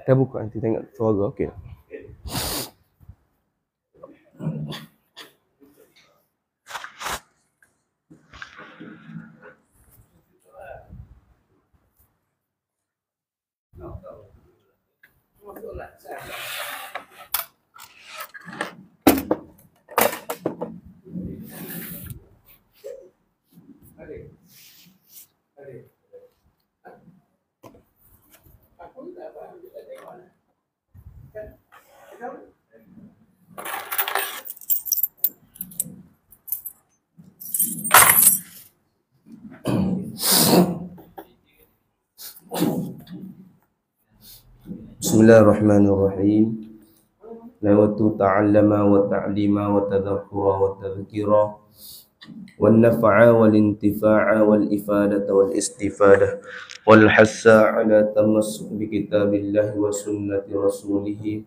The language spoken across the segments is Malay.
Kita buka nanti tengok suara okey tak? Bismillahirrahmanirrahim. Nawaitu ta'allama wa ta'lima wa tadhakkura wa tadhkira wal naf'a wal intifa'a wal ifadata wal istifadah wal hassa ala tamassuk bi kitabillah wa sunnati rasulih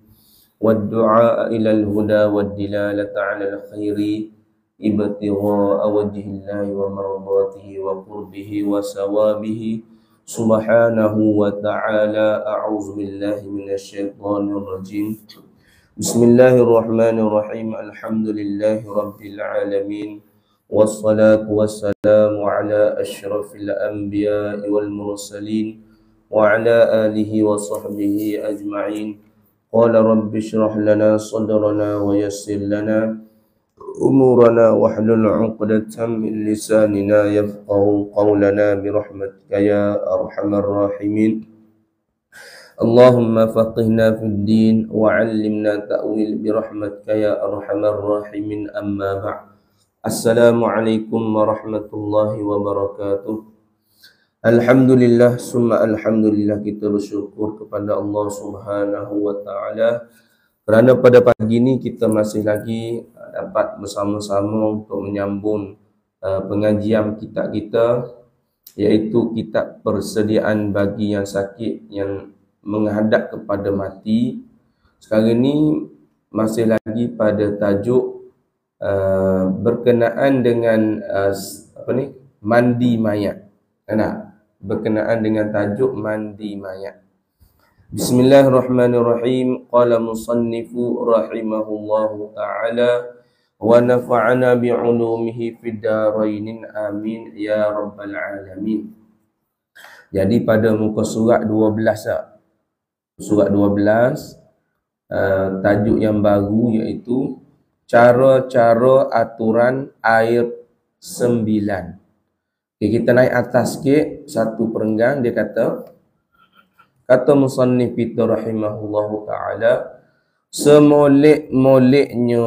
wad du'a ila al huda wad dilalata ala al khairi ibtigha'a wajhillahi wa mardatihi wa qurbihi wa sawabihi subhanahu wa ta'ala. A'udzu billahi minasyaitonir rajim. Bismillahirrahmanirrahim. Alhamdulillahi rabbil alamin. Wassalatu wassalamu ala asyrafil anbiya'i wal mursalin wa ala alihi wa sahbihi ajma'in. Qala rabbi shrah lana sadrana wa yassir lana umurana wahlul 'uqdatam min lisanina yafqahu qawlana birahmatika ya arhamar rahimin. Allahumma faqihna fid din wa 'allimna ta'wil birahmatika ya arhamar rahimin. Amma ba'd. Assalamualaikum warahmatullahi wabarakatuh. Alhamdulillah summa alhamdulillah, kita bersyukur kepada Allah Subhanahu wa taala kerana pada pagi ini kita masih lagi dapat bersama-sama untuk menyambung pengajian kitab kita, iaitu kitab persediaan bagi yang sakit yang menghadap kepada mati. Sekarang ini masih lagi pada tajuk berkenaan dengan mandi mayat. Berkenaan dengan tajuk mandi mayat. Bismillahirrahmanirrahim. Qala musannifu rahimahullahu ta'ala wa nafa'ana bi'ulumihi fid darain amin ya rabbal alamin. Jadi pada muka surat 12 surat 12 tajuk yang baru iaitu cara-cara aturan air 9. Okay, kita naik atas sikit satu perenggan. Dia kata musannif kita rahimahullahu ta'ala, semolek-moleknya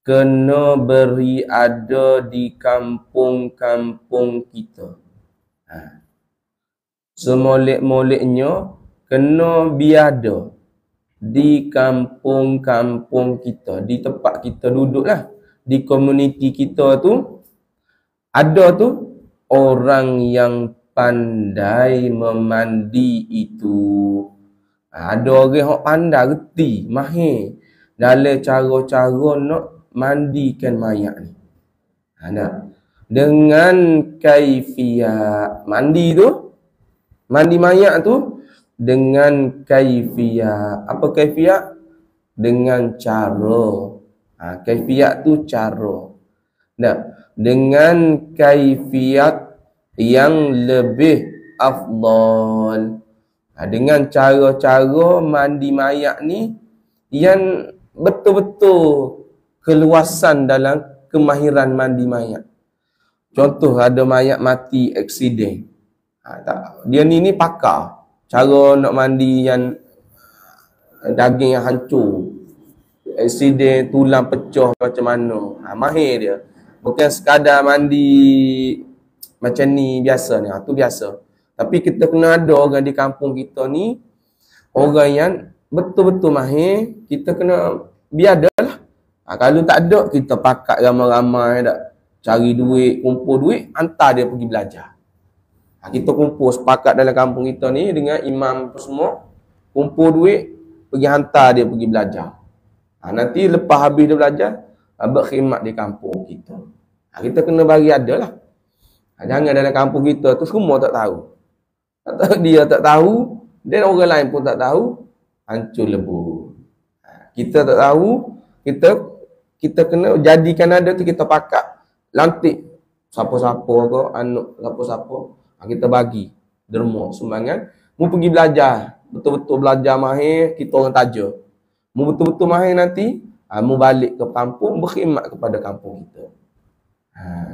kena beri ada di kampung-kampung kita. Semolek-moleknya kena biada di kampung-kampung kita, di tempat kita duduk lah, di komuniti kita tu ada tu orang yang pandai memandi itu. Ada orang yang pandai, reti, mahir dalam cara-cara nak mandikan mayat ni. Dengan kaifiat mandi tu, mandi mayat tu dengan kaifiat. Apa kaifiat? Dengan cara. Kaifiat tu cara. Dengan kaifiat yang lebih afdal. Dengan cara-cara mandi mayat ni yang betul-betul keluasan dalam kemahiran mandi mayat. Contoh, ada mayat mati aksiden. Dia ni pakar cara nak mandi yang daging yang hancur, aksiden, tulang pecah macam mana. Mahir dia. Bukan sekadar mandi macam ni biasa ni. Tu biasa. Tapi kita kena ada orang di kampung kita ni, orang yang betul-betul mahir. Kita kena biadalah. Kalau tak ada, kita pakat ramai-ramai dak. Cari duit, kumpul duit, hantar dia pergi belajar. Kita kumpul sepakat dalam kampung kita ni dengan imam semua, kumpul duit, pergi hantar dia pergi belajar. Nanti lepas habis dia belajar, berkhidmat di kampung kita. Kita kena bagi ada lah. Jangan dalam kampung kita tu semua tak tahu. Atau dia tak tahu, dan orang lain pun tak tahu, hancur lebur. Kita tak tahu, kita kena jadikan ada tu, kita pakat lantik siapa-siapa ke, anak siapa-siapa, kita bagi derma sumbangan. Mu pergi belajar, betul-betul belajar mahir, kita orang taja. Mu betul-betul mahir nanti, mu balik ke kampung, berkhidmat kepada kampung kita.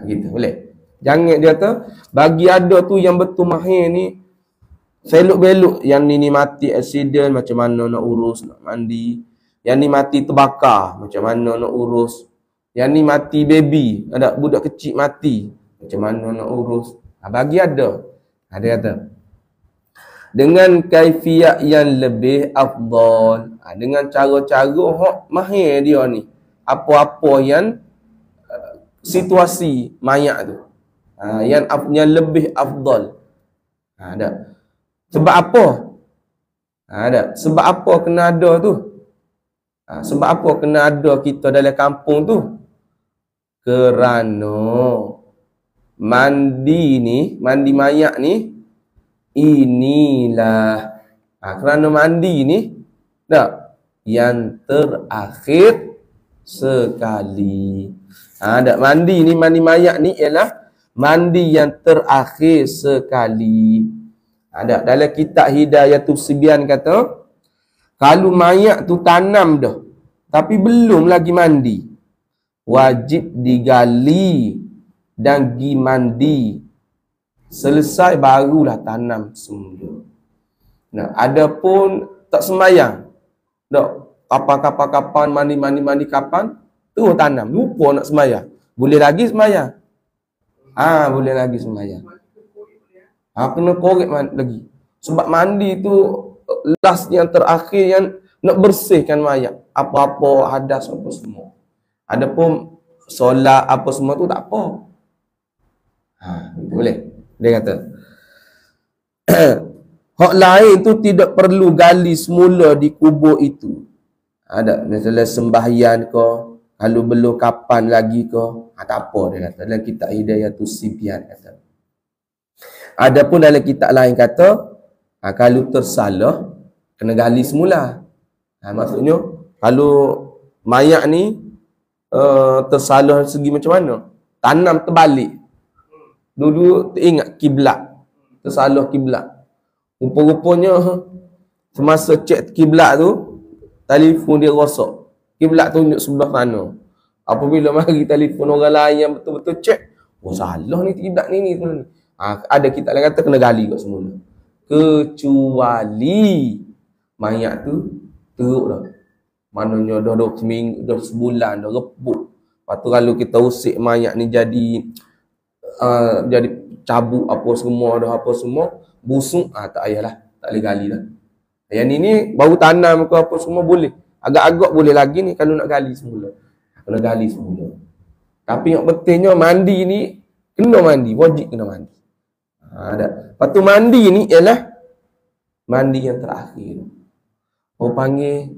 Gitu, boleh? Jangan dia kata, bagi ada tu yang betul mahir ni, selok-belok, yang ni mati accident, macam mana nak urus, nak mandi. Yang ni mati terbakar, macam mana nak urus. Yang ni mati baby, ada budak kecil mati, macam mana nak urus. Bagi ada. Dia kata, dengan kaifiat yang lebih afdal, dengan cara-cara hak mahir dia ni, apa-apa yang situasi mayat tu, yang lebih afdal. Ada. Sebab apa? Ada. Sebab apa kena ada tu? Sebab apa kena ada kita dalam kampung tu? Kerana mandi mayat ni, inilah kerana mandi ni tak yang terakhir sekali. Mandi mayat ni ialah mandi yang terakhir sekali. Dalam kitab Hidayatus Sibyan kata, kalau mayat tu tanam dah tapi belum lagi mandi, wajib digali dan gi mandi. Selesai barulah tanam semula. Adapun tak sembahyang, tak kapan mandi kapan tu tanam, lupa nak sembahyang, boleh lagi sembahyang. Boleh lagi sembahyang. Kena korek lagi. Sebab mandi tu last yang terakhir yang nak bersihkan mayat. Apa-apa hadas apa semua. Adapun solat apa semua tu tak apa. Boleh. Dia kata, hak lain tu tidak perlu gali semula di kubur itu. Ada misalnya sembahyang ke, kalau belum kapan lagi ke, tak apa dia kata. Dalam kitab Hidayatus Sibyan kata. Adapun dalam kitab lain kata, kalau tersalah kena gali semula. Maksudnya kalau mayat ni tersalah segi macam mana? Tanam terbalik. Dulu teringat kiblat, tersalah kiblat. Rupa-rupanya semasa cek kiblat tu, telefon dia rosak. Kiblat tunjuk sebelah mana. Apabila mari telefon orang lain yang betul-betul cek, salah ni kiblat ni. Ada kitab lain kata kena gali kat semula. Kecuali mayat tu teruk dah. Maknanya dah 2 seminggu, dah sebulan, dah reput. Lepas tu kalau kita usik mayat ni jadi cabuk apa semua, busuk, tak payahlah, tak boleh gali dah. Yang ni baru tanam ke apa semua boleh. Agak-agak boleh lagi ni kalau nak gali semula. Kena gali semula. Tapi yang pentingnya mandi ni kena mandi, wajib kena mandi. Lepas tu mandi ni ialah mandi yang terakhir. Orang panggil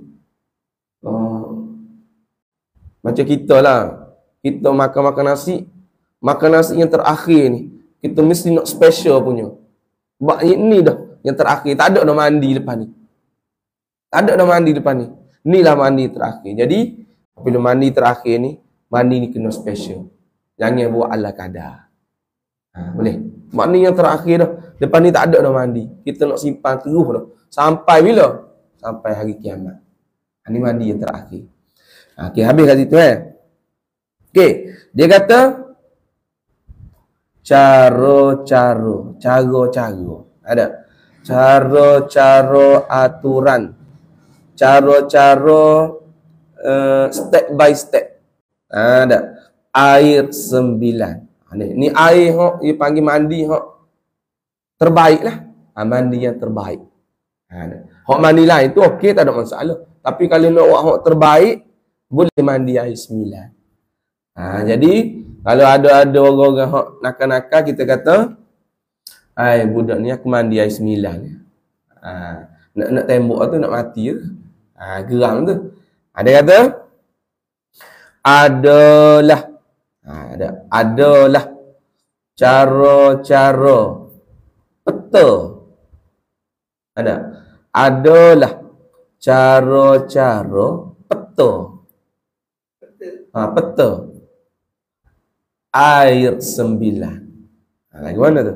macam kita lah. Kita makan nasi yang terakhir ni, kita mesti nak special punya. Sebab ini dah yang terakhir, tak ada dah mandi lepas ni. Tak ada dah mandi lepas ni. Inilah mandi terakhir. Jadi apabila mandi terakhir ni, mandi ni kena special. Jangan buat ala kadar. Boleh. Mandi yang terakhir dah. Lepas ni tak ada dah mandi. Kita nak simpan terus dah. Sampai bila? Sampai hari kiamat. Ini mandi yang terakhir. Okey, habis kat situ Okey, dia kata cara-cara. Ada cara-cara aturan. Cara-cara step by step. Ada air 9. Ni air hok dia panggil mandi hok terbaik lah. Mandi yang terbaik. Hok mandi lain tu okey, tak ada masalah. Tapi kalau nak buat hok terbaik, boleh mandi air 9. Jadi kalau ada orang-orang hok nakal-nakal, kita kata, budak ni aku mandi air 9. Nak tembok tu nak mati ke? Geram tu. Dia kata adalah cara-cara peta Ada. Adalah cara-cara peta. Peta. Air 9. Lagi mana tu?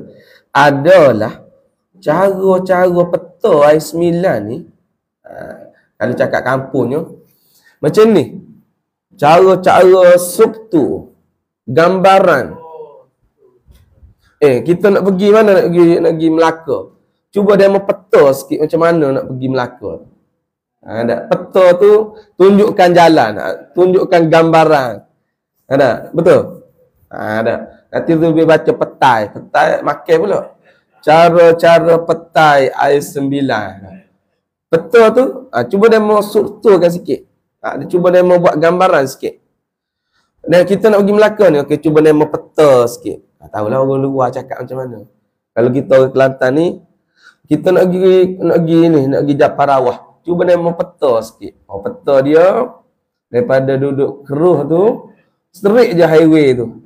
Adalah cara-cara peta air 9 ni. Kalau cakap kampungnya macam ni. Cara-cara struktur gambaran. Kita nak pergi mana? Nak pergi Melaka. Cuba demo peta sikit macam mana nak pergi Melaka. Ada peta tu tunjukkan jalan, tunjukkan gambaran. Ada, betul? Ada. Nanti tu dia baca petai makan pula. Cara-cara petai air 9. Peta tu, cuba demo strukturkan sikit. Cuba demo buat gambaran sikit. Dan kita nak pergi Melaka ni, okey, cuba demo peta sikit. Tahulah orang luar cakap macam mana. Kalau kita orang Kelantan ni, kita nak pergi Japar Rawah. Cuba demo peta sikit. Peta dia daripada duduk Keruh tu, straight je highway tu.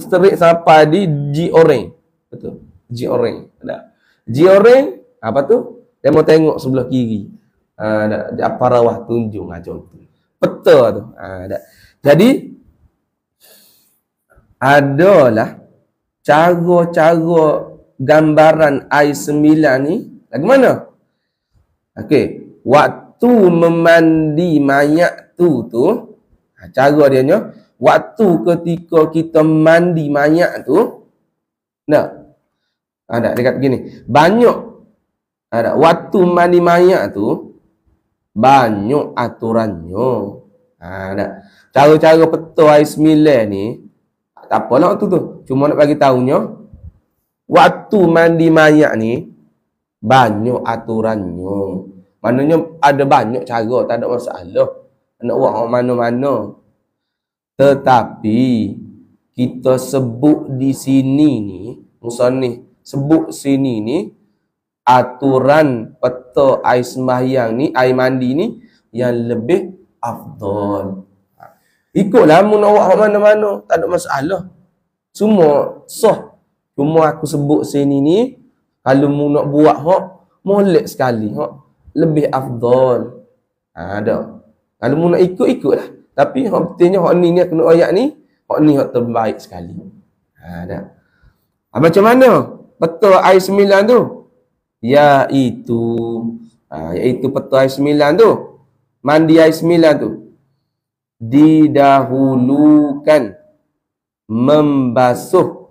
Straight sampai di G-Oreng. Betul. G-Oreng. Ada. G-Oreng, apa tu? Demo tengok sebelah kiri. Ada Japar Rawah tunjuk macam tu. Peta tu. Ada. Jadi adalah cara-cara gambaran air 9 ni lagu mana? Okey, waktu memandi mayat tu cara dia nya, waktu ketika kita mandi mayat tu, ada dekat gini. Banyak ada waktu mandi mayat tu banyak aturannya. Ada cara-cara peta air 9 ni tak apalah waktu tu. Cuma nak bagi tahunya waktu mandi mayat ni banyak aturannya. Maknanya ada banyak cara, tak ada masalah. Nak buat mana-mana. Tetapi kita sebut di sini ni, musannif sebut sini ni aturan peta air sembahyang ni, air mandi ni yang lebih afdal. Ikutlah mu nak buat mana-mana, tak ada masalah. Semua sah. Cuma aku sebut sini ni, kalau mu nak buat molek sekali, lebih afdal. Ada. Kalau mu nak ikutlah. Tapi pentingnya ni aku nak ayat ni, ni terbaik sekali. Ada. Macam mana peta air 9 tu? Iaitu peta air 9 tu. Mandi air 9 tu didahulukan membasuh.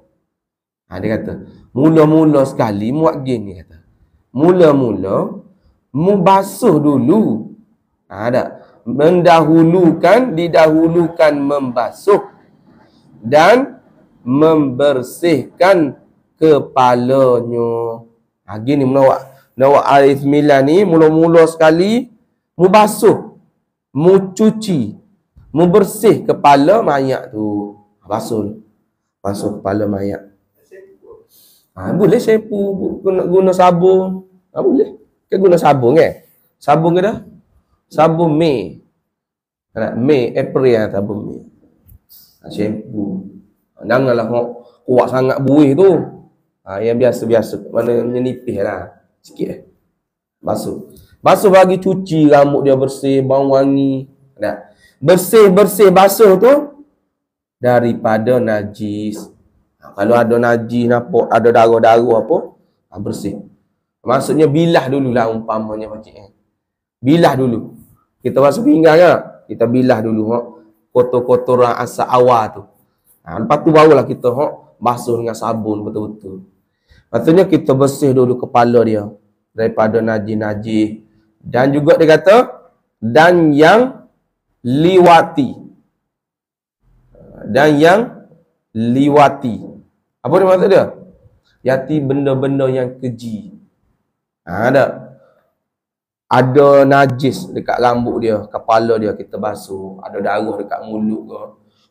Dia kata, mula-mula sekali muat gini kata. Mula-mula membasuh dulu. Didahulukan membasuh dan membersihkan kepalanya. Gini nak air 9 ni mula-mula sekali membasuh, mencuci, membersih kepala mayat tu. Basuh kepala mayat. Boleh shampoo, guna sabun. Boleh. Kan guna sabun kan? Sabun ke dah? Sabun Mei. Mei, April sabun Mei. Shampoo. Janganlah kuat sangat buih tu. Yang biasa-biasa. Mana nipis lah. Sikit. Basuh bagi cuci rambut dia bersih, bau wangi. Bersih basuh tu daripada najis. Kalau ada najis nampak, ada darah-darah apa, bersih. Maksudnya bilah dululah umpamanya macam bilah dulu. Kita basuh pinggang kan? Kita bilah dulu kotor-kotoran asal awal tu. Lepas tu barulah kita basuh dengan sabun betul-betul. Maksudnya kita bersih dulu kepala dia daripada najis-najis. Dan juga dia kata dan yang liwati. Apa dia maksud dia? Yati benda-benda yang keji. Ada najis dekat rambut dia, kepala dia kita basuh. Ada darah dekat mulut ke,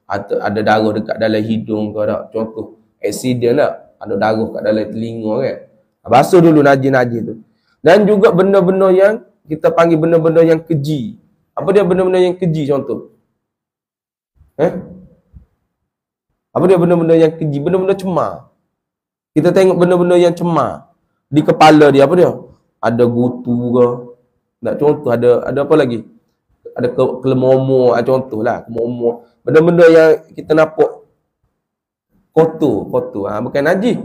ada darah dekat dalam hidung ke tak. Contoh accident tak, ada darah kat dalam telinga kan. Basuh dulu najis-najis tu. Dan juga benda-benda yang kita panggil benda-benda yang keji. Apa dia benda-benda yang keji contoh? Apa dia benda-benda yang keji? Benda-benda cemar. Kita tengok benda-benda yang cemar di kepala dia, apa dia? ada gutu ke. Nak contoh ada apa lagi? Ada kelemomor, contohlah kelemomor. Benda-benda yang kita nampak kotor, bukan najis.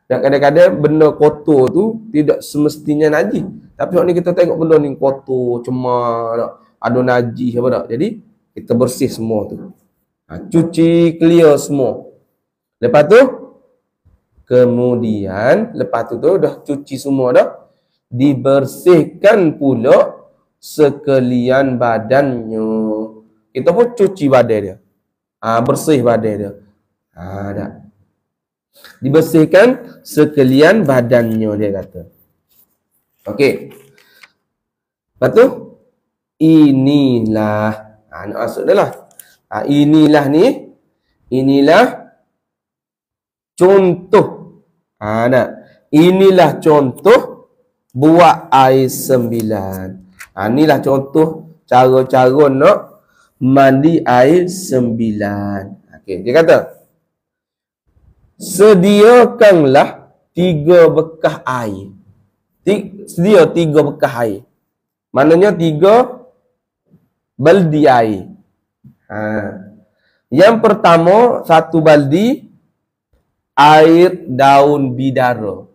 Dan kadang-kadang benda kotor tu tidak semestinya najis. Tapi ni kita tengok benda ni kotor, cemar, ada najis apa tak. Jadi kita bersih semua tu. Cuci clear semua. Lepas tu kemudian lepas tu dah cuci semua dah, dibersihkan pula sekalian badannya. Kita pun cuci badan dia. Bersih badan dia. Dah. Dibersihkan sekalian badannya, dia kata. Okey. Lepas tu inilah nak masuk dah lah. Inilah contoh. Inilah contoh buat air 9. Inilah contoh cara-cara nak mandi air 9. Okey, dia kata sediakanlah 3 bekas air. Sedia 3 bekas air. Maknanya 3 baldi air. Yang pertama, 1 baldi air daun bidara.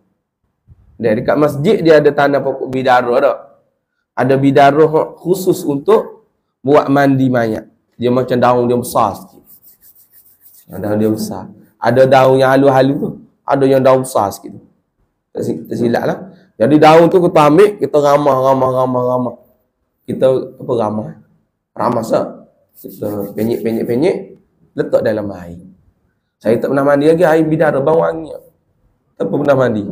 Dekat masjid dia ada tanam pokok bidara tak? Ada bidara khusus untuk buat mandi mayat. Dia macam daun dia besar sikit. Daun dia besar. Ada daun yang halu-halu tu, ada yang daun besar sikit tu. Tersilap lah. Jadi daun tu kita ambil, kita ramah. Kita apa ramah? Ramas lah. Kita penyek, letak dalam air. Saya tak pernah mandi lagi air bidara, bau wangi. Tak pernah mandi.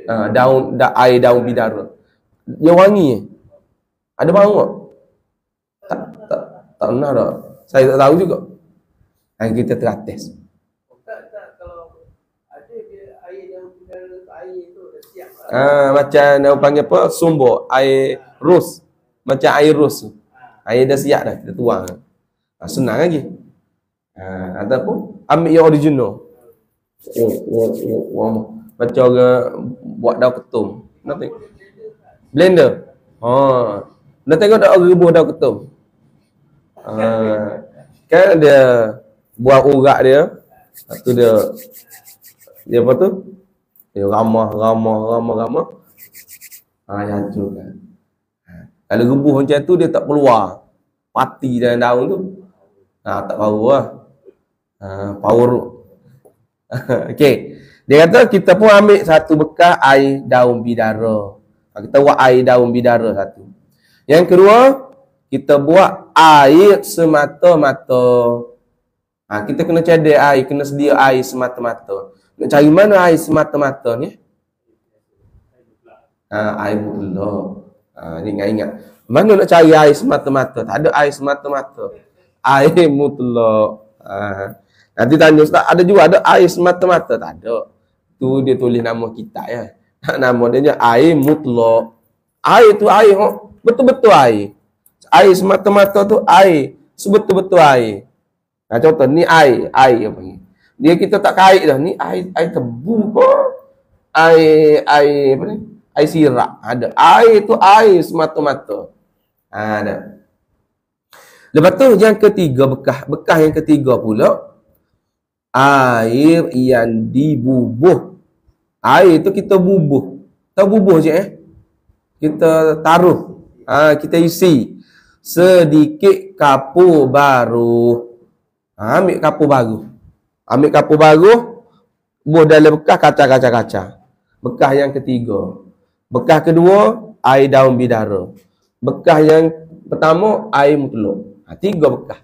Air daun bidara. Dia wangi. Ada bau tak? Tak pernah dah. Saya tak tahu juga. Kita terates. Kalau ada dia air daun bidara, air tu dah siap. Macam dia panggil apa? Sumber air rus. Macam air rus. Air dah siap dah, kita tuang. Senang lagi. Ataupun ambil yang original. Macam orang buat daun ketum. Nak tengok? Blender. Nak tengok tak orang rebuh daun ketum? Kan dia buat urat dia. Lepas tu dia apa tu? Dia ramah. Hancurkan. Kalau rebuh macam tu dia tak keluar pati dalam daun tu. Tak power lah. Power. Okey. Dia kata kita pun ambil 1 bekas air daun bidara. Kita buat air daun bidara 1. Yang kedua, kita buat air semata-mata. Kita kena cari air, kena sedia air semata-mata. Nak cari mana air semata-mata ni? Air mutlak. Ni ingat. Mana nak cari air semata-mata? Tak ada air semata-mata. Air mutlak. Nanti tanya Ustaz, ada juga ada air semata-mata? Tak ada. Tu dia tulis nama kitab ya. Nama dia air mutlak. Air tu air betul-betul air. Air semata-mata tu air sebetul-betul air. Contoh ni air apa ni? Dia kita tak kait dah. Ni air tebu ke? Air apa ni? Air sirap. Ada. Air tu air semata-mata. Ada. Lepas tu yang ketiga bekas yang ketiga pula air yang dibubuh. Air tu kita bubuh. Tahu bubuh je Kita taruh. Kita isi sedikit kapur baru. Ambil kapur baru. Bubuh dalam bekas kaca. Bekas yang ketiga. Bekas kedua air daun bidara. Bekas yang pertama air mutlak. 3 bekas.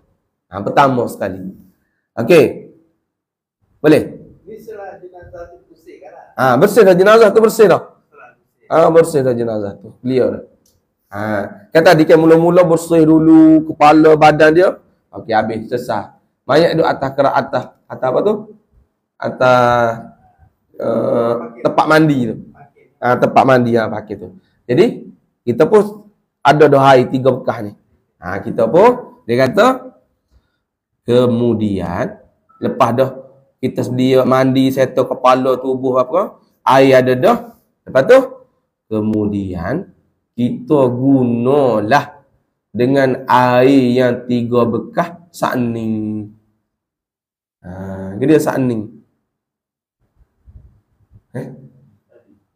Pertama sekali. Okey. Boleh? Ni setelah jenazah tu bersih kan? Bersih dah jenazah tu, bersih dah. Bersih dah jenazah tu. Clear dah. Kan tadi kan mula-mula bersih dulu kepala badan dia. Okey, habis selesai. Mayat duduk atas kerak atas apa tu? Atas tempat mandi tu. Tempat mandi pakai tu. Jadi kita pun ada dah air 3 bekas ni. Kita pun dia kata kemudian lepas dah kita sedia mandi, settle kepala, tubuh apa, air ada dah, Lepas tu kemudian kita gunalah dengan air yang 3 bekas sakning. Dia sakning.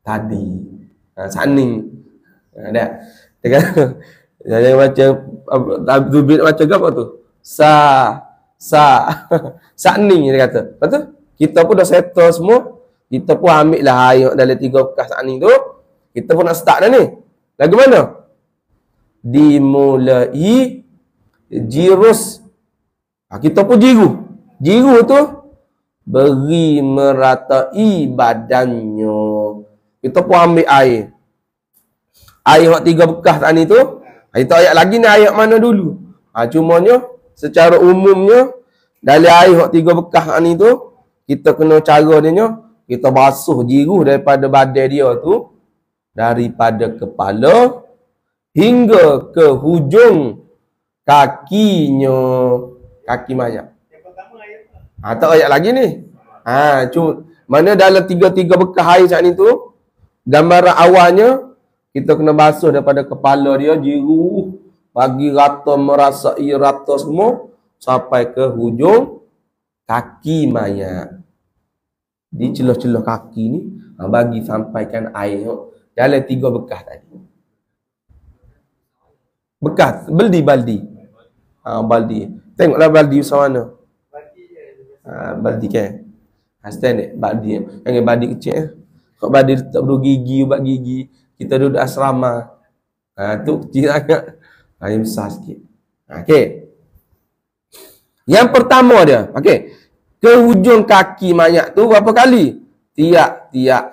Tadi. Sakning. Dah. Dia kata dia baca Zubir baca apa tu? Sakning dia kata. Lepas tu kita pun dah settle semua. Kita pun ambil lah air dalam 3 bekas sakning tu. Kita pun nak start dah ni. Lagu mana? Dimulai jirus. Kita pun jiru. Jiru tu beri meratai badannya. Kita pun ambil air. Air hak 3 bekas tadi tu. Kita ayat lagi ni ayat mana dulu. Cumanya secara umumnya dalam air hak 3 bekas ni tu kita kena cara dia, kita basuh jiru daripada badan dia tu, daripada kepala hingga ke hujung kakinya, kaki mayat. Yang pertama ayat Tak ayat lagi ni. Mana dalam 3 bekas air saat ni tu, gambaran awalnya kita kena basuh daripada kepala dia, jiru, bagi rata, merasai rata semua sampai ke hujung kaki mayat. Di celah-celah kaki ni bagi sampaikan air dalam 3 bekas tadi. Bekas, baldi. Baldi. Tengoklah baldi besar mana. Baldi kan. Stand baldi. Yang baldi kecil. Kalau baldi tak perlu gigi, ubat gigi. Kita duduk asrama. Tu kecil sangat. Yang besar sikit. Okey. Yang pertama dia. Okey. Ke hujung kaki mayat tu berapa kali? Tiap-tiap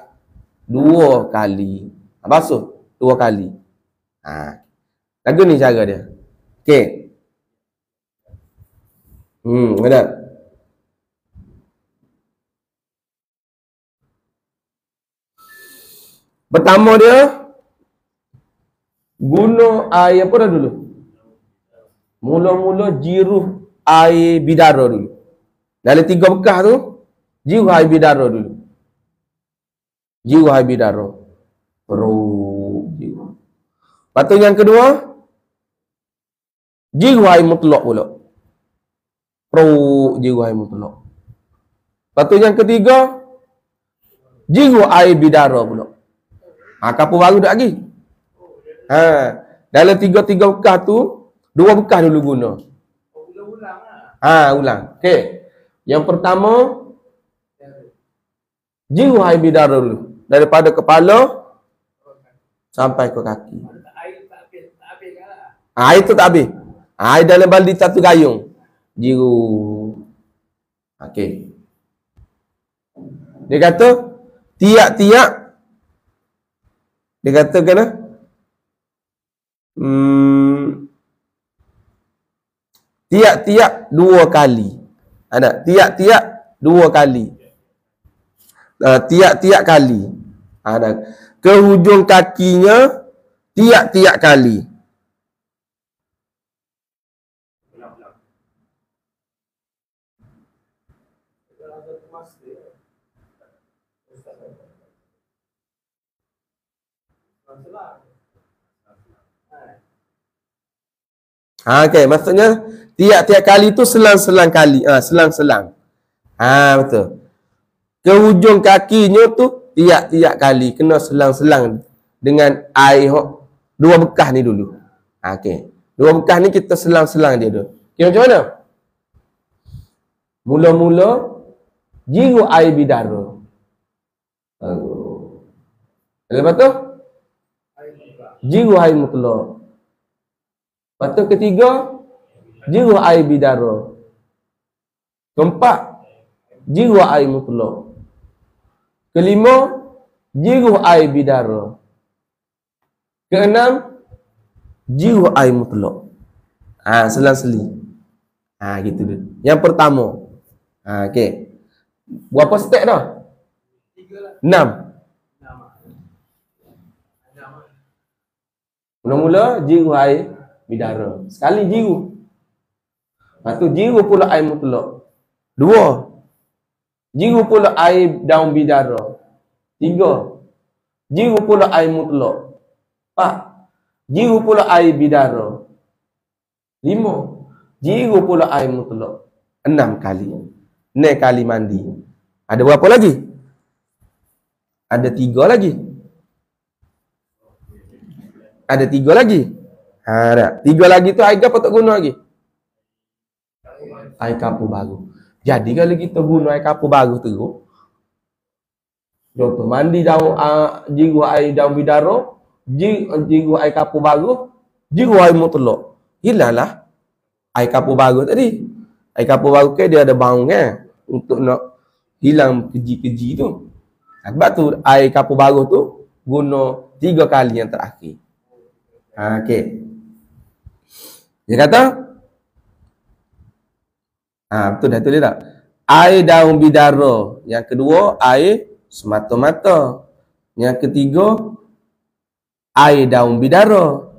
2 kali. Basuh 2 kali. Lagu ni cara dia. Okey. Benar. Pertama dia guna air apa dah dulu? Mula-mula jiruh air bidara dulu. Dalam 3 bekas tu jiruh air bidara dulu. Jiruh air bidara. Jiruh. Lepas tu yang kedua jiruh air mutlak pula. Jiruh air mutlak. Lepas tu yang ketiga jiruh air bidara pula. Kapur baru tak lagi. Dalam 3 bekas tu 2 bekas dulu guna. Ulang. Okey. Yang pertama jiruh air bidara dulu. Daripada kepala sampai ke kaki. Air tu tak habis. Air dalam baldi 1 gayung. Jiruh. Okey. Dia kata tiap-tiap dia kata kena tiap-tiap 2 kali. Ada tiap-tiap 2 kali. Tiap-tiap kali. Ada ke hujung kakinya tiap-tiap kali. Okey, maksudnya tiap-tiap kali tu selang-selang kali. Selang-selang. Betul. Ke hujung kakinya tu tiap-tiap kali kena selang-selang dengan air 2 bekas ni dulu. Okey. 2 bekas ni kita selang-selang dia tu. Okey, macam mana? Mula-mula jiruh air bidara. Lepas tu jiruh air mutlak. Lepas tu ketiga jiruh air bidara. Keempat jiruh air mutlak. Kelima jiruh air bidara. Keenam jiruh air mutlak. Selang-seli. Gitu dia. Yang pertama. Okey. Berapa step dah? 6. Mula-mula jiruh air bidara. Sekali jiruh. Lepas tu jiruh pula air mutlak. 2. Jiruh pula air daun bidara. 3. Jiru pula air mutlak. Pak. Jiru pula air bidara. 5. Jiru pula air mutlak. 6 kali. 6 kali mandi. Ada berapa lagi? Ada 3 lagi. Ada 3 lagi. Ada. 3 lagi tu air apa tak guna lagi? Air kapur baru. Jadi kalau kita guna air kapur baru terus, contoh mandi daun jiru air daun bidara, jiru air kapur baru, jiru air mutlak. Hilanglah air kapur baru tadi. Air kapur baru ke dia ada bau kan untuk nak hilang keji-keji tu. Sebab tu air kapur baru tu guna 3 kali yang terakhir. Okey. Dia kata betul dah tulis tak? Air daun bidara. Yang kedua, air semata-mata. Yang ketiga, air daun bidara.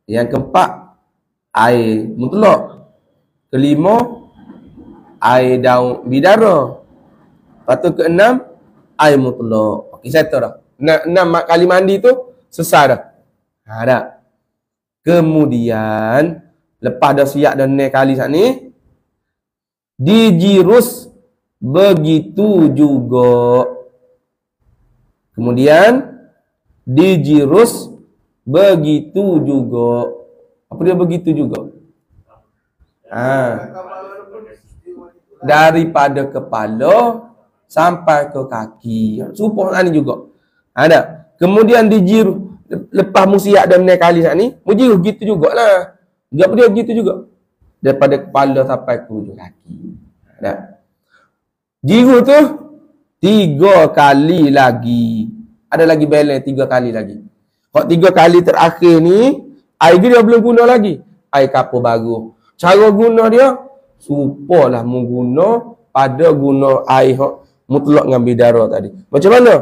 Yang keempat, air mutlak. Kelima, air daun bidara. Lepas tu keenam, air mutlak. Okey, settle dah. 6 kali mandi tu selesai dah. Dah. Kemudian lepas dah siap dah 6 kali saat ni, dijirus begitu juga. Kemudian dijirus begitu juga. Apa dia begitu juga? Daripada kepala sampai ke kaki. Supaya ni juga. Ada. Kemudian dijiru lepas musiat dan 6 kali saat ni, mujiru gitu jugalah. Apa dia gitu juga? Daripada kepala sampai ke hujung kaki. Ada. Jiru tu 3 kali lagi. Ada lagi balance 3 kali lagi. Kalau 3 kali terakhir ni, air dia belum guna lagi. Air kapur baru. Cara guna dia, supalah mengguna pada guna air mutlak dengan bidara tadi. Macam mana?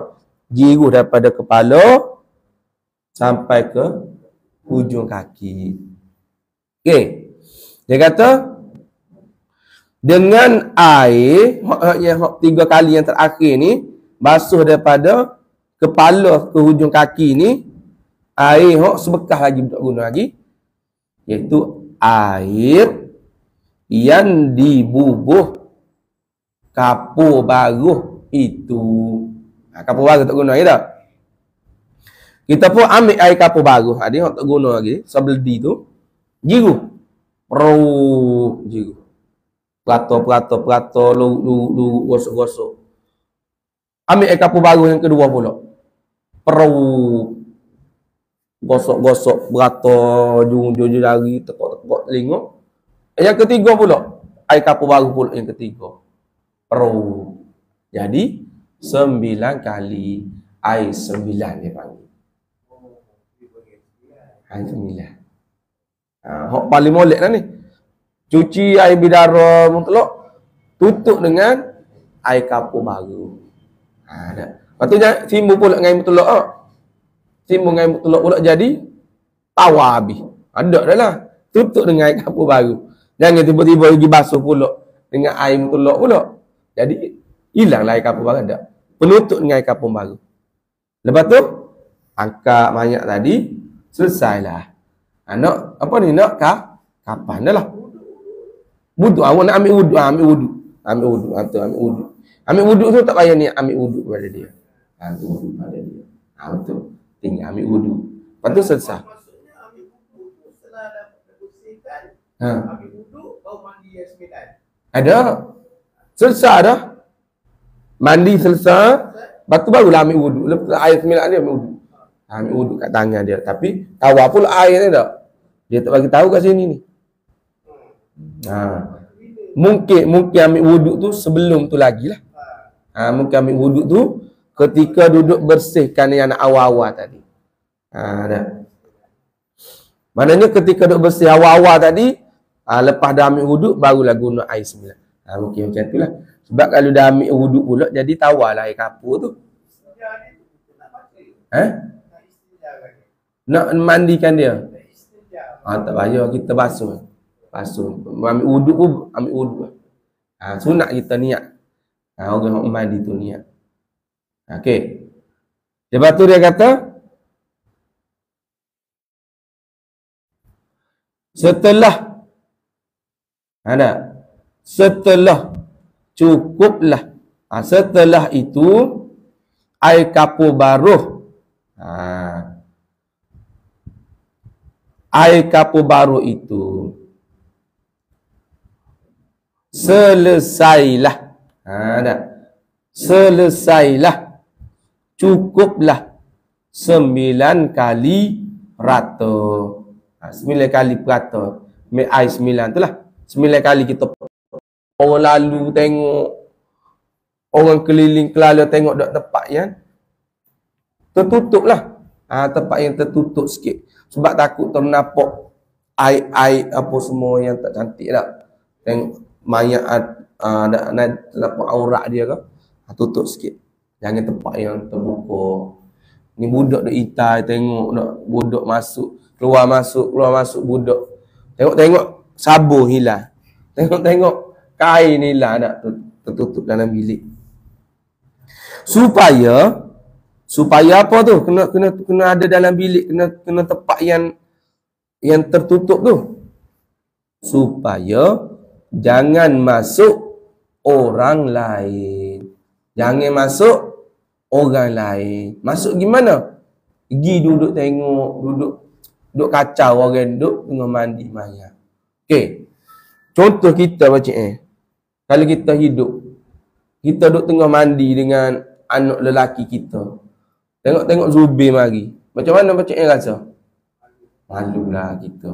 Jiru daripada kepala sampai ke hujung kaki. Okey. Dia kata dengan air yang 3 kali yang terakhir ni basuh daripada kepala ke hujung kaki ni, air sebekas lagi tak guna lagi, iaitu air yang dibubuh kapur baru itu. Kapur baru tak guna lagi tak? Kita pun ambil air kapur baru. Dia tak guna lagi. Sebeldi tu jiru. Jiru. Perato, lu gosok-gosok. Ambil air kapur baru yang kedua pula. Gosok-gosok, berato, jujur jari, tekuk-tekuk telinga. Yang ketiga pula, air kapur baru pula yang ketiga. Jadi 9 kali. Air 9 dia panggil. Air 9. Hak paling molek lah ni. Cuci air bidara mutlak, tutup dengan air kapur baru. Lepas tu timbul pula dengan air mutlak. Timbul dengan air mutlak pula jadi tawar habis. Ada dah lah. Tutup dengan air kapur baru. Jangan tiba-tiba pergi basuh pula dengan air mutlak pula. Jadi hilanglah air kapur baru ada. Penutup dengan air kapur baru. Lepas tu angkat mayat tadi, selesailah. Nak apa ni, nak kapan dah lah. Wuduk, awak nak ambil wuduk, ambil wuduk. Ambil wuduk. Ambil wuduk tu tak payah ni ambil wuduk pada dia. Wuduk pada dia. Betul. Tinggal ambil wuduk. Lepas tu selesai. Maksudnya ambil wuduk tu setelah dah bersihkan, ambil wuduk baru mandi yang 9. Ada. Selesai dah. Mandi selesai. Lepas tu barulah ambil wuduk. Lepas air 9 dia ambil wuduk. Ambil wuduk kat tangan dia. Tapi tawar pula air ni tak. Dia tak bagi tahu kat sini ni. Mungkin ambil wuduk tu sebelum tu lagi lah. Mungkin ambil wuduk tu ketika duduk bersihkan yang awal-awal tadi. Dah. Maknanya ketika duduk bersih awal-awal tadi, lepas dah ambil wuduk barulah guna air 9. Mungkin macam tu lah. Sebab kalau dah ambil wuduk pula jadi tawarlah air kapur tu. Nak mandikan dia. Tak payah kita basuh. Ambil wuduk pun ambil wuduk. Sunat kita niat. Orang yang mandi tu niat. Okey. Lepas tu dia kata setelah ada setelah cukuplah. Setelah itu air kapur baruh. Air kapur baruh itu selesailah. Selesailah, cukuplah 9 kali rata. 9 kali rata. Air 9 tu lah. 9 kali kita orang lalu tengok, orang keliling kelala tengok dok tempat yang tertutup lah. Tempat yang tertutup sikit. Sebab takut ternampak air-air apa semua yang tak cantik tak. Tengok mayat nampak aurat dia ke. Tutup sikit. Jangan tempat yang terbuka. Ni budak duk itai tengok dok budak masuk, keluar masuk budak. Tengok sabun hilang. Tengok kain hilang tak tertutup dalam bilik. Supaya apa tu? Kena ada dalam bilik, kena tempat yang tertutup tu. Supaya jangan masuk orang lain. Jangan masuk orang lain. Masuk gimana? Pergi duduk tengok, duduk kacau orang duduk tengah mandi mayat. Okey. Contoh kita macam kalau kita hidup, kita duduk tengah mandi dengan anak lelaki kita. Tengok Zubir mari. Macam mana macam rasa? Malulah kita.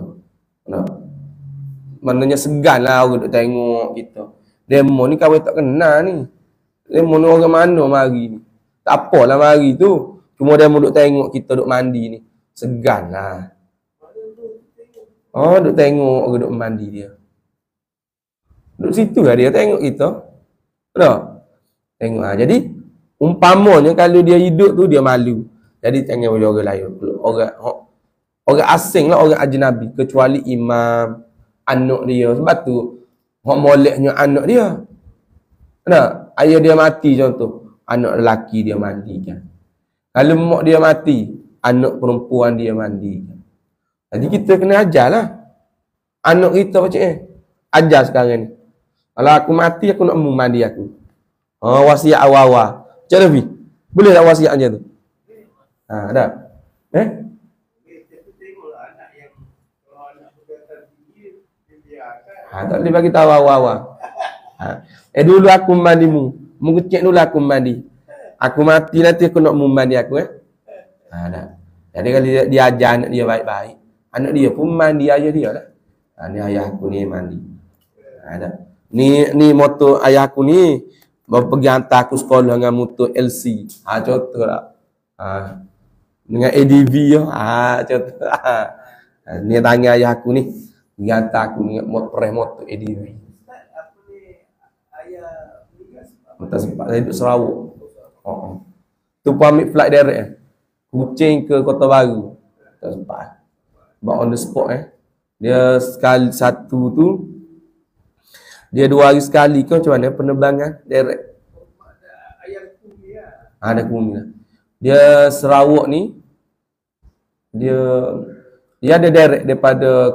Maknanya seganlah orang duduk tengok kita. Demo ni kawan tak kenal ni. Demo ni orang mana mari ni. Tak apalah mari tu. Cuma demo duduk tengok kita duduk mandi ni. Seganlah. Duduk tengok orang duduk mandi dia. Duduk situ lah dia tengok kita. Tak? Tengok lah. Jadi, umpamanya kalau dia hidup tu dia malu. Jadi tengok orang lain. Orang asing lah, orang ajnabi. Kecuali imam, anak dia. Sebab tu, orang moleknya anak dia. Tak? Ayah dia mati contoh. Anak lelaki dia mandikan. Kalau mak dia mati, anak perempuan dia mandikan. Jadi kita kena ajar lah. Anak kita macam ajar sekarang ni. Kalau aku mati, aku nak mandi aku. Wasiat awal-awal. Macam mana, Fi? Boleh tak wasiat macam tu? Tak? Tak boleh bagi tahu awal-awal. Dulu aku mandimu. Mengecek dulu aku mandi. Aku mati nanti aku nak mandi aku. Tak. Jadi kalau dia ajar anak dia baik-baik, anak dia pun mandi ayah dia lah. Ni ayah aku ni mandi. Tak. Ni motor ayah aku ni pergi hantar aku sekolah dengan motor LC. Contoh lah. Dengan ADV ya. Contoh. Ni tangan ayah aku ni. Pergi hantar aku dengan motor ADV. Motor sempat saya duduk Sarawak. Tu pun ambil flight direct Kuching ke Kota Baru. Tak sempat. Sebab on the spot Dia sekali satu tu. Dia 2 hari sekali ke macam mana penerbangan direct. Ada kumi lah. Dia Sarawak ni dia ada direct daripada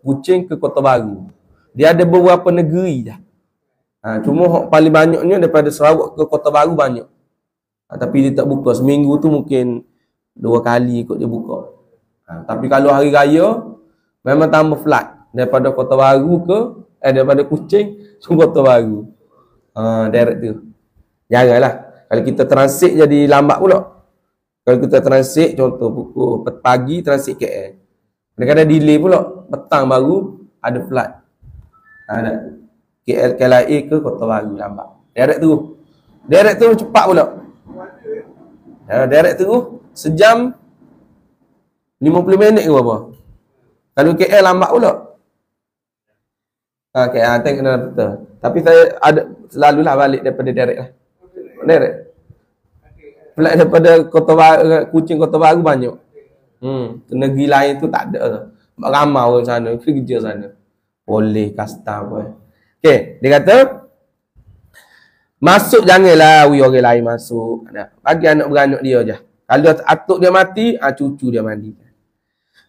Kuching ke Kota Baru. Dia ada beberapa negeri dah. Cuma paling banyaknya daripada Sarawak ke Kota Baru banyak. Tapi dia tak buka. Seminggu tu mungkin 2 kali ikut dia buka. Tapi kalau hari raya memang tambah flight daripada Kota Baru ke daripada Kuching ke Kota Baru. Direct tu. Janganlah. Kalau kita transit jadi lambat pula. Kalau kita transit contoh pukul pagi transit KL. Kadang-kadang delay pula. Petang baru ada flight. Ada KLIA ke Kota Baru lambat. Direct tu. Direct tu cepat pula. Direct tu sejam 50 minit ke berapa. Kalau KL lambat pula. KL tengok kena betul. Tapi saya ada selalulah balik daripada direct lah. Direct. Flight daripada Kota Baru, Kuching Kota Baru banyak. Negeri lain tu tak ada. Ramai orang sana, kerja sana. Boleh custom pun. Okey, dia kata masuk janganlah orang lain masuk. Bagi anak beranak dia je. Kalau atuk dia mati, cucu dia mandikan.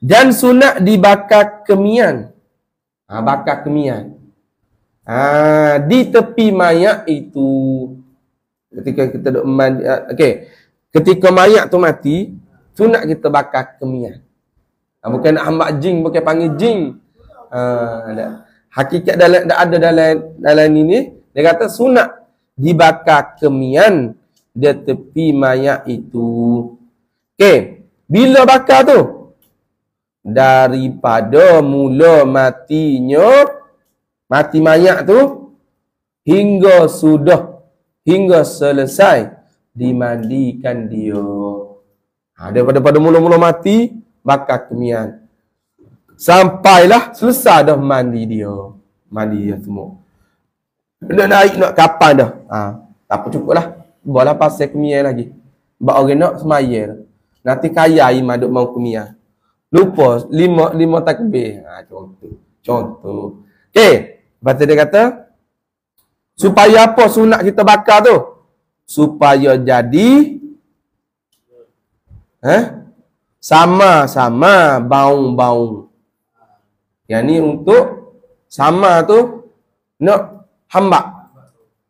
Dan sunat dibakar kemian. Bakar kemian. Di tepi mayat itu, ketika kita duk mandi, ketika mayat tu mati, sunat kita bakar kemian. Bukan nak hambak jing, bukan panggil jing. Hakikat ada dalam ini, dia kata sunat dibakar kemian di tepi mayat itu. Bila bakar tu? Daripada mula mati mayat tu hingga selesai dimandikan dia. Daripada mula-mula mati bakar kemian. Sampailah selesai dah mandi dia semua. Nak naik nak kapan dah. Tak apa cukuplah. Buatlah pasal kemian lagi. Bak orang nak semaya. Nanti kaya iman duk mau kemian. Lupa lima takbir. Contoh. Lepas tu dia kata supaya apa sunat kita bakar tu? Supaya jadi sama-sama baung-baung. Yang ni untuk sama tu nak hambak.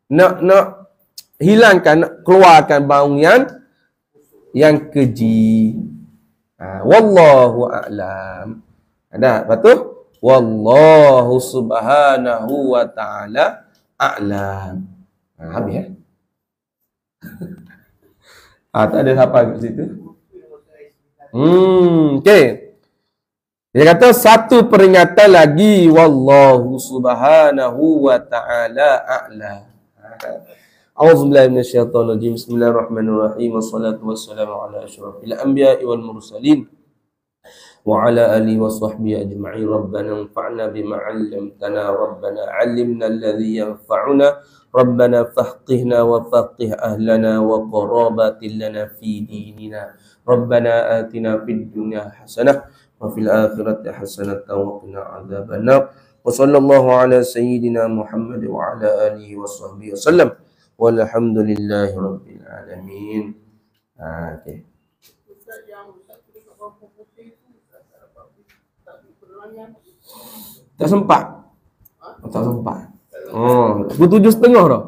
Nak hilangkan, nak keluarkan baung yang keji. Wallahu a'lam. Lepas tu wallahu subhanahu wa ta'ala a'lam. Habis tak ada siapa kat situ. Dia kata satu peringatan lagi, wallahu subhanahu wa ta'ala a'lam. A'udzubillahi minasyaitonir rajim. Bismillahirrahmanirrahim. Wassalatu wassalamu ala asyrafil anbiya'i wal mursalin wa ala alihi wa sahbihi ajma'in. Rabbana anfa'na bima 'allamtana, Rabbana 'allimna alladhi yanfa'una, Rabbana faqihna wa faqih ahlana wa qarabatin lana fi dinina. Rabbana atina fid dunya hasanah wa fil akhirati hasanatan wa qina adzabannar. Wa sallallahu ala sayyidina Muhammad wa ala alihi wa sahbihi wasallam. Walhamdulillahi rabbil alamin. Tak sempat. Tak sempat. Pukul 7.30 dah.